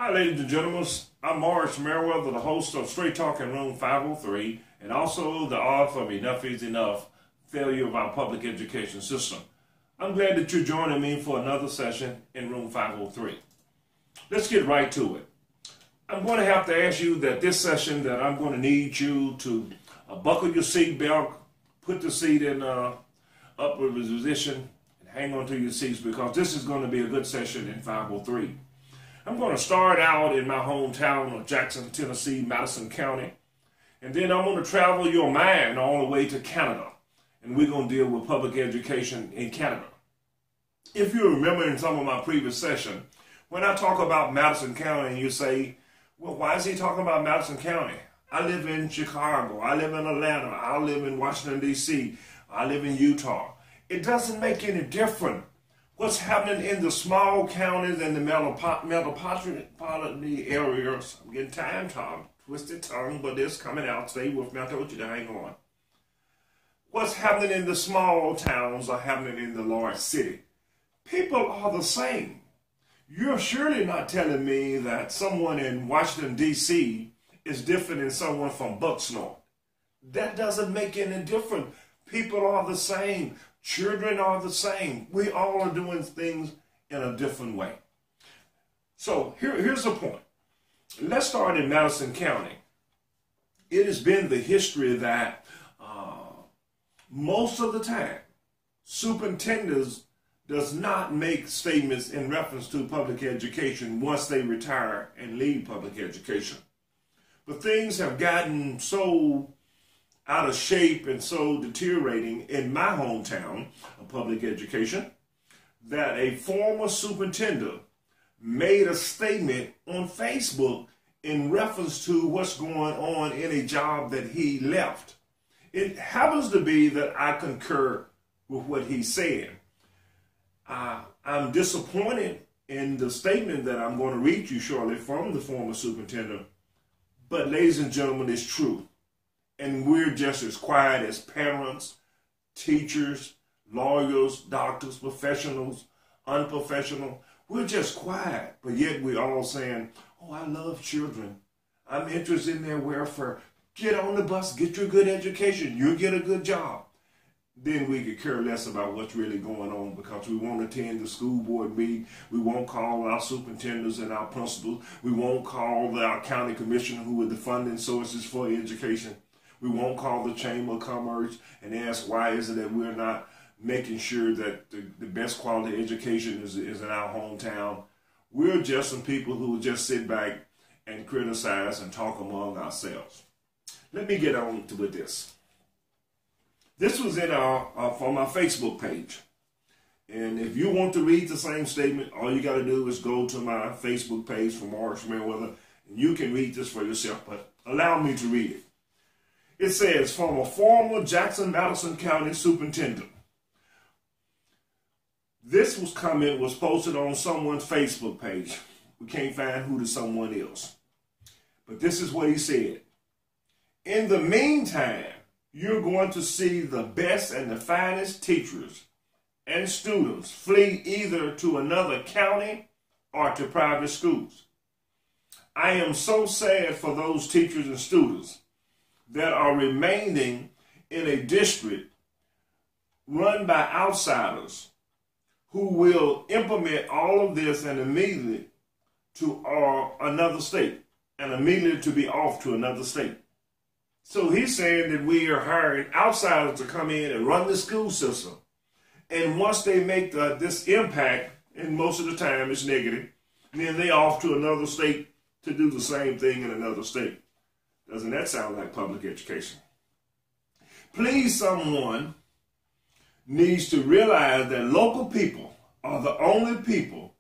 Hi, ladies and gentlemen. I'm Morris Merriweather, the host of Straight Talk in Room 503, and also the author of Enough is Enough, Failure of Our Public Education System. I'm glad that you're joining me for another session in Room 503. Let's get right to it. I'm going to have to ask you that this session that I'm going to need you to buckle your seat belt, put the seat in upward position, and hang on to your seats because this is going to be a good session in 503. I'm going to start out in my hometown of Jackson, Tennessee, Madison County, and then I'm going to travel your mind all the way to Canada, and we're going to deal with public education in Canada. If you remember in some of my previous sessions, when I talk about Madison County and you say, well, why is he talking about Madison County? I live in Chicago, I live in Atlanta, I live in Washington, D.C., I live in Utah. It doesn't make any difference what's happening in the small counties and the metropolitan areas. I'm getting twisted tongue, but it's coming out. Stay with me. I told you to hang on. What's happening in the small towns are happening in the large city. People are the same. You're surely not telling me that someone in Washington, D.C. is different than someone from Bucksnort. That doesn't make any difference. People are the same. Children are the same. We all are doing things in a different way. So here's the point. Let's start in Madison County. It has been the history that most of the time, superintendents does not make statements in reference to public education once they retire and leave public education. But things have gotten so out of shape and so deteriorating in my hometown of public education that a former superintendent made a statement on Facebook in reference to what's going on in a job that he left. It happens to be that I concur with what he said. I'm disappointed in the statement that I'm going to read you shortly from the former superintendent, but ladies and gentlemen, it's true. And we're just as quiet as parents, teachers, lawyers, doctors, professionals, unprofessional. We're just quiet, but yet we're all saying, oh, I love children. I'm interested in their welfare. Get on the bus, get your good education. You'll get a good job. Then we could care less about what's really going on because we won't attend the school board meeting. We won't call our superintendents and our principals. We won't call our county commissioner who are the funding sources for education. We won't call the Chamber of Commerce and ask why is it that we're not making sure that the best quality education is in our hometown. We're just some people who will just sit back and criticize and talk among ourselves. Let me get on to with this. This was in from our Facebook page. And if you want to read the same statement, all you got to do is go to my Facebook page for Morris Merriweather, and you can read this for yourself, but allow me to read it. It says, from a former Jackson-Madison County superintendent. This comment was posted on someone's Facebook page. We can't find who to someone else. But this is what he said. In the meantime, you're going to see the best and the finest teachers and students flee either to another county or to private schools. I am so sad for those teachers and students that are remaining in a district run by outsiders who will implement all of this and immediately to another state and immediately to be off to another state. So he's saying that we are hiring outsiders to come in and run the school system. And once they make this impact, and most of the time it's negative, then they off to another state to do the same thing in another state. Doesn't that sound like public education? Please, someone needs to realize that local people are the only people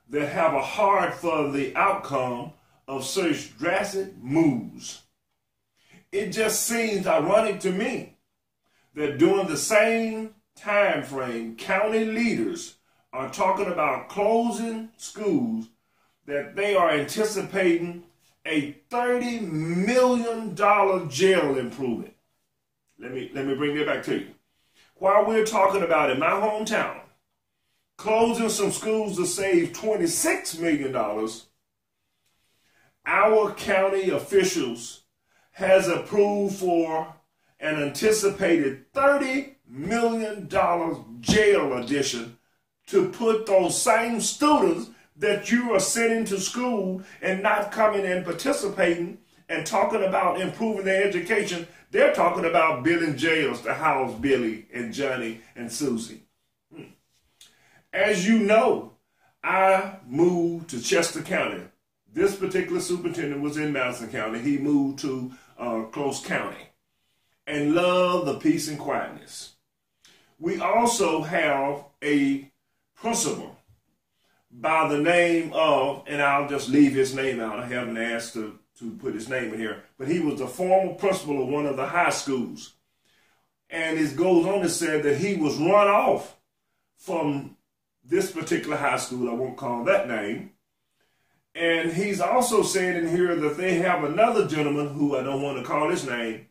that have a heart for the outcome of such drastic moves. It just seems ironic to me that during the same time frame, county leaders are talking about closing schools, that they are anticipating a $30 million jail improvement. Let me bring that back to you. While we're talking about in my hometown, closing some schools to save $26 million, our county officials has approved for an anticipated $30 million jail addition to put those same students that you are sending to school and not coming and participating and talking about improving their education. They're talking about building jails to house Billy and Johnny and Susie. As you know, I moved to Chester County. This particular superintendent was in Madison County. He moved to Close County and loved the peace and quietness. We also have a principal by the name of, and I'll just leave his name out. I haven't asked to put his name in here, but he was the former principal of one of the high schools. And it goes on to say that he was run off from this particular high school. I won't call that name. And he's also saying in here that they have another gentleman who I don't want to call his name,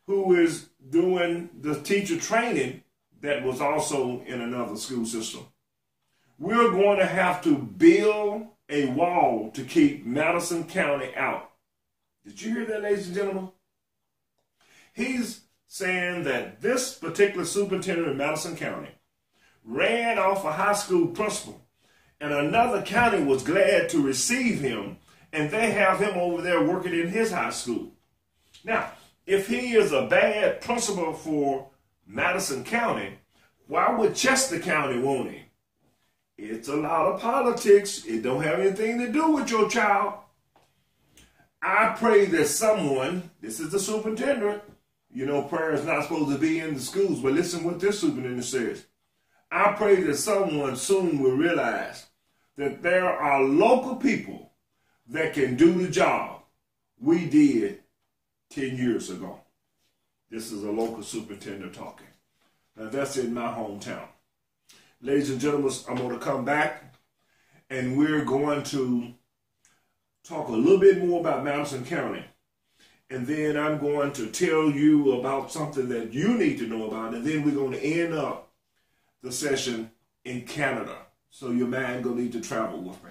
who is doing the teacher training that was also in another school system. We're going to have to build a wall to keep Madison County out. Did you hear that, ladies and gentlemen? He's saying that this particular superintendent in Madison County ran off a high school principal, and another county was glad to receive him, and they have him over there working in his high school. Now, if he is a bad principal for Madison County, why would Chester County want him? It's a lot of politics. It don't have anything to do with your child. I pray that someone, this is the superintendent, you know, prayer is not supposed to be in the schools, but listen what this superintendent says. I pray that someone soon will realize that there are local people that can do the job we did 10 years ago. This is a local superintendent talking. Now that's in my hometown. Ladies and gentlemen, I'm going to come back and we're going to talk a little bit more about Madison County. And then I'm going to tell you about something that you need to know about. And then we're going to end up the session in Canada. So your man going to need to travel with me.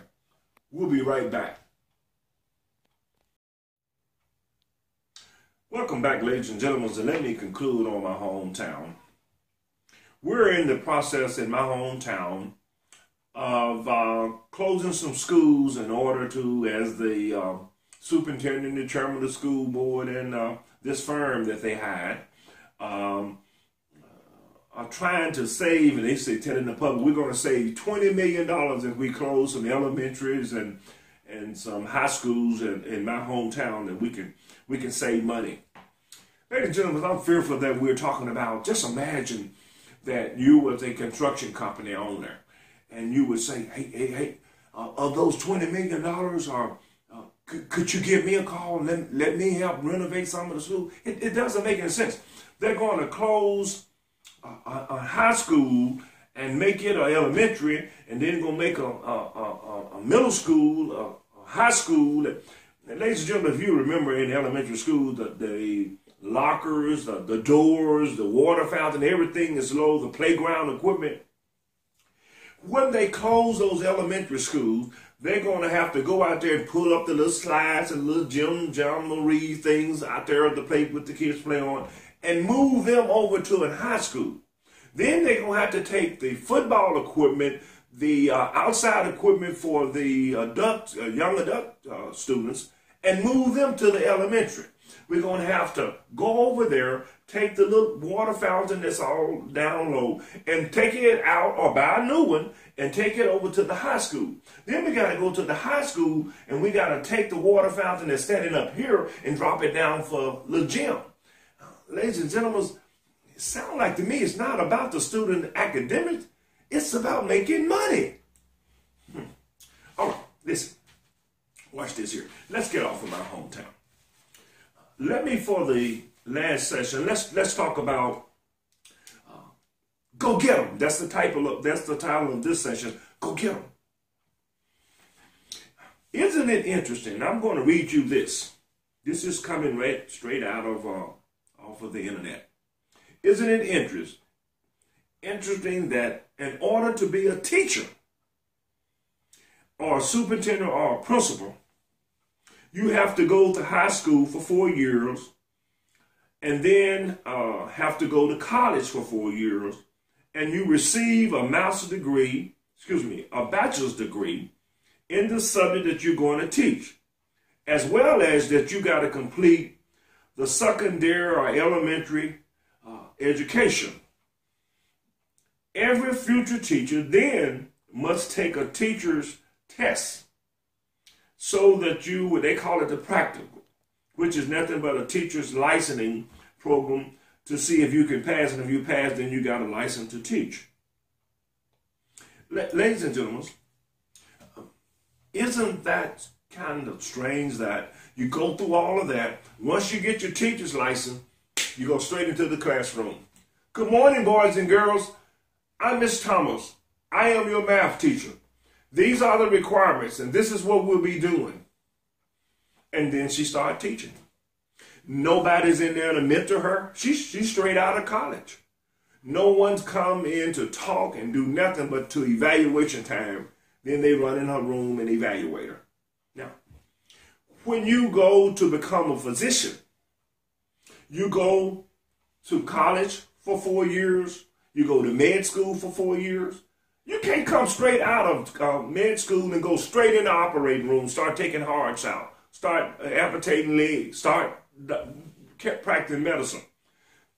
We'll be right back. Welcome back, ladies and gentlemen. And let me conclude on my hometown. We're in the process in my hometown of closing some schools in order to, as the superintendent, the chairman of the school board, and this firm that they had are trying to save, and they say, telling the public, we're going to save $20 million if we close some elementaries and some high schools in my hometown, that we can save money. Ladies and gentlemen, I'm fearful that we're talking about, just imagine that you was a construction company owner, and you would say, hey, of those $20 million, could you give me a call? Let me help renovate some of the schools. It doesn't make any sense. They're going to close a high school and make it an elementary, and then going to make a middle school, a high school. And ladies and gentlemen, if you remember in elementary school, the lockers, the doors, the water fountain, everything is low, the playground equipment. When they close those elementary schools, they're going to have to go out there and pull up the little slides and little John Marie things out there at the play with the kids play on and move them over to a high school. Then they're going to have to take the football equipment, the outside equipment for the young adult students, and move them to the elementary. We're going to have to go over there, take the little water fountain that's all down low, and take it out or buy a new one and take it over to the high school. Then we got to go to the high school and we got to take the water fountain that's standing up here and drop it down for the gym. Ladies and gentlemen, it sounds like to me it's not about the student academics. It's about making money. All right, listen. Watch this here. Let's get off of my hometown. Let me, for the last session, let's talk about go get them. That's the title of this session. Go get them. Isn't it interesting? I'm going to read you this. This is coming right straight out of off of the internet. Isn't it interesting that in order to be a teacher or a superintendent or a principal, You have to go to high school for 4 years and then have to go to college for 4 years, and you receive a bachelor's degree in the subject that you're going to teach, as well as that you got to complete the secondary or elementary education. Every future teacher then must take a teacher's test so that they call it the practical, which is nothing but a teacher's licensing program to see if you can pass, and if you pass, then you got a license to teach. Ladies and gentlemen, isn't that kind of strange that you go through all of that? Once you get your teacher's license, you go straight into the classroom. Good morning, boys and girls. I'm Miss Thomas. I am your math teacher. These are the requirements, and this is what we'll be doing. And then she started teaching. Nobody's in there to mentor her. She's straight out of college. No one's come in to talk and do nothing but to evaluation time. Then they run in her room and evaluate her. Now, when you go to become a physician, you go to college for 4 years. You go to med school for 4 years. You can't come straight out of med school and go straight in the operating room, start taking hearts out, start amputating legs, start practicing medicine.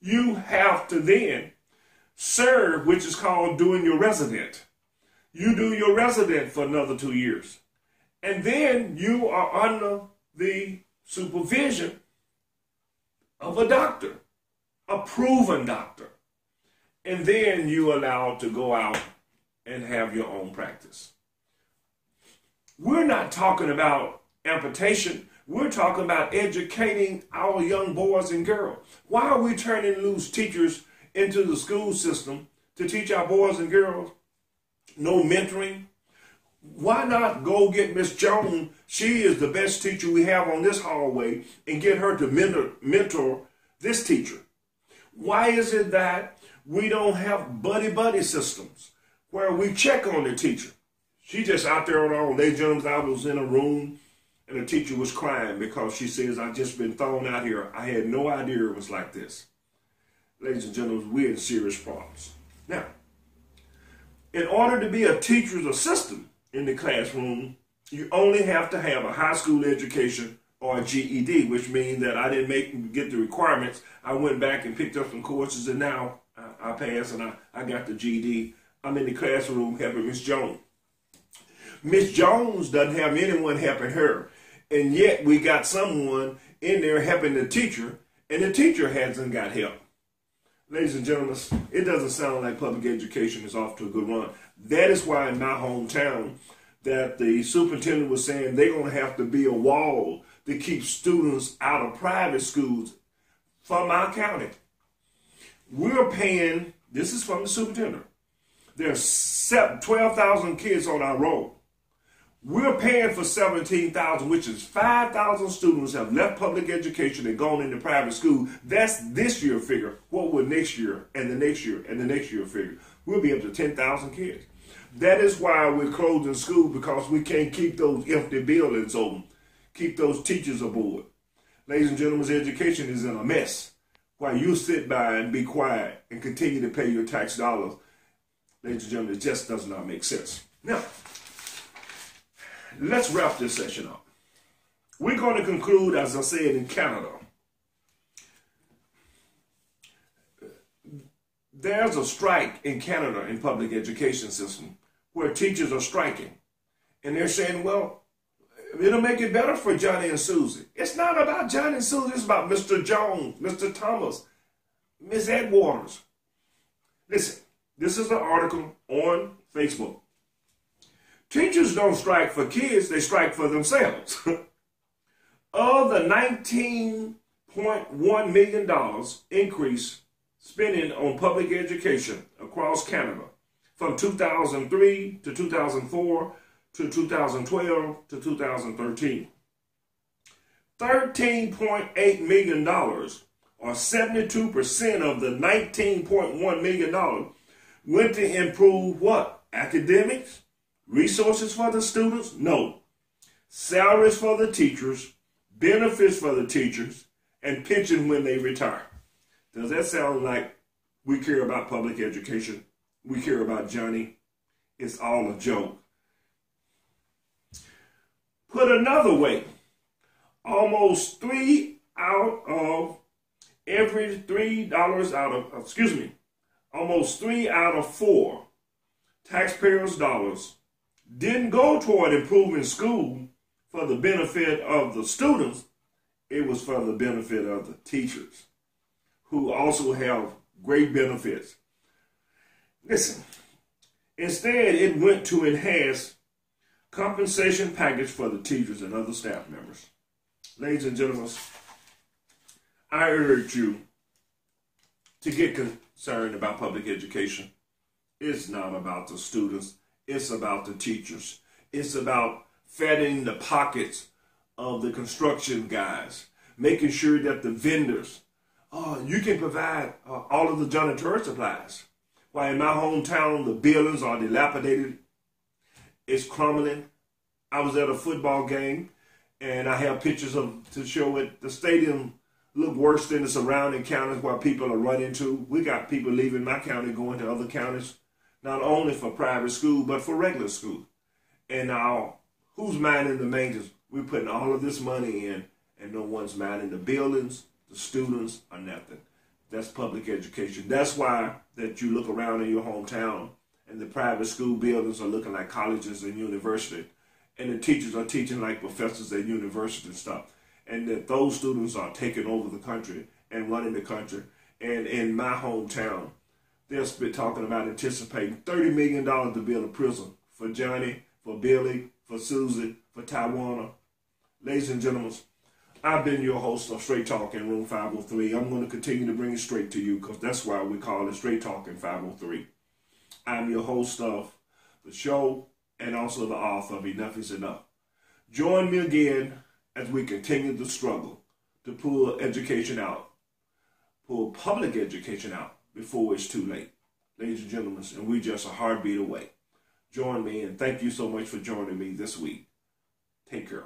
You have to then serve, which is called doing your resident. You do your resident for another 2 years. And then you are under the supervision of a doctor, a proven doctor. And then you're allowed to go out and have your own practice. We're not talking about amputation. We're talking about educating our young boys and girls. Why are we turning loose teachers into the school system to teach our boys and girls? No mentoring. Why not go get Miss Jones? She is the best teacher we have on this hallway, and get her to mentor this teacher. Why is it that we don't have buddy systems where we check on the teacher? She just out there on her own. I was in a room and the teacher was crying because she says, "I've just been thrown out here. I had no idea it was like this." Ladies and gentlemen, we're in serious problems. Now, in order to be a teacher's assistant in the classroom, you only have to have a high school education or a GED, which means that I didn't get the requirements. I went back and picked up some courses, and now I passed and I got the GED. I'm in the classroom helping Miss Jones. Miss Jones doesn't have anyone helping her, and yet we got someone in there helping the teacher, and the teacher hasn't got help. Ladies and gentlemen, it doesn't sound like public education is off to a good run. That is why in my hometown that the superintendent was saying they're going to have to be a wall to keep students out of private schools from our county. We're paying, this is from the superintendent, there's 12,000 kids on our road. We're paying for 17,000, which is 5,000 students have left public education and gone into private school. That's this year figure. What will next year and the next year and the next year figure? We'll be up to 10,000 kids. That is why we're closing school, because we can't keep those empty buildings open, keep those teachers aboard. Ladies and gentlemen, education is in a mess. While you sit by and be quiet and continue to pay your tax dollars, ladies and gentlemen, it just does not make sense. Now, let's wrap this session up. We're going to conclude, as I said, in Canada. There's a strike in Canada in public education system where teachers are striking. And they're saying, well, it'll make it better for Johnny and Susie. It's not about Johnny and Susie. It's about Mr. Jones, Mr. Thomas, Miss Edwaters. Listen, this is an article on Facebook. Teachers don't strike for kids, they strike for themselves. Of the $19.1 million increase spending on public education across Canada from 2003 to 2004 to 2012 to 2013. $13.8 million, or 72% of the $19.1 million, went to improve what? Academics? Resources for the students? No. Salaries for the teachers benefits for the teachers, and pension when they retire. Does that sound like we care about public education? We care about Johnny? It's all a joke. Put another way, almost $3 out of almost 3 out of 4 taxpayers' dollars didn't go toward improving school for the benefit of the students. It was for the benefit of the teachers, who also have great benefits. Listen, instead it went to enhance compensation package for the teachers and other staff members. Ladies and gentlemen, I urge you to get concerned about public education. It's not about the students. It's about the teachers. It's about fattening the pockets of the construction guys, making sure that the vendors, you can provide all of the janitorial supplies. While in my hometown, the buildings are dilapidated. It's crumbling. I was at a football game, and I have pictures to show it. The stadium look worse than the surrounding counties where people are running to. We got people leaving my county going to other counties, not only for private school, but for regular school. And now, who's minding the maintenance? We're putting all of this money in, and no one's minding the buildings, the students, or nothing. That's public education. That's why that you look around in your hometown, and the private school buildings are looking like colleges and universities, and the teachers are teaching like professors at university and stuff. And that those students are taking over the country and running the country. And in my hometown, they'll be talking about anticipating $30 million to build a prison for Johnny, for Billy, for Susie, for Tawana. Ladies and gentlemen, I've been your host of Straight Talk in Room 503. I'm going to continue to bring it straight to you because that's why we call it Straight Talk in 503. I'm your host of the show and also the author of Enough is Enough. Join me again as we continue the struggle to pull education out, pull public education out before it's too late. Ladies and gentlemen, and we just a heartbeat away. Join me, and thank you so much for joining me this week. Take care.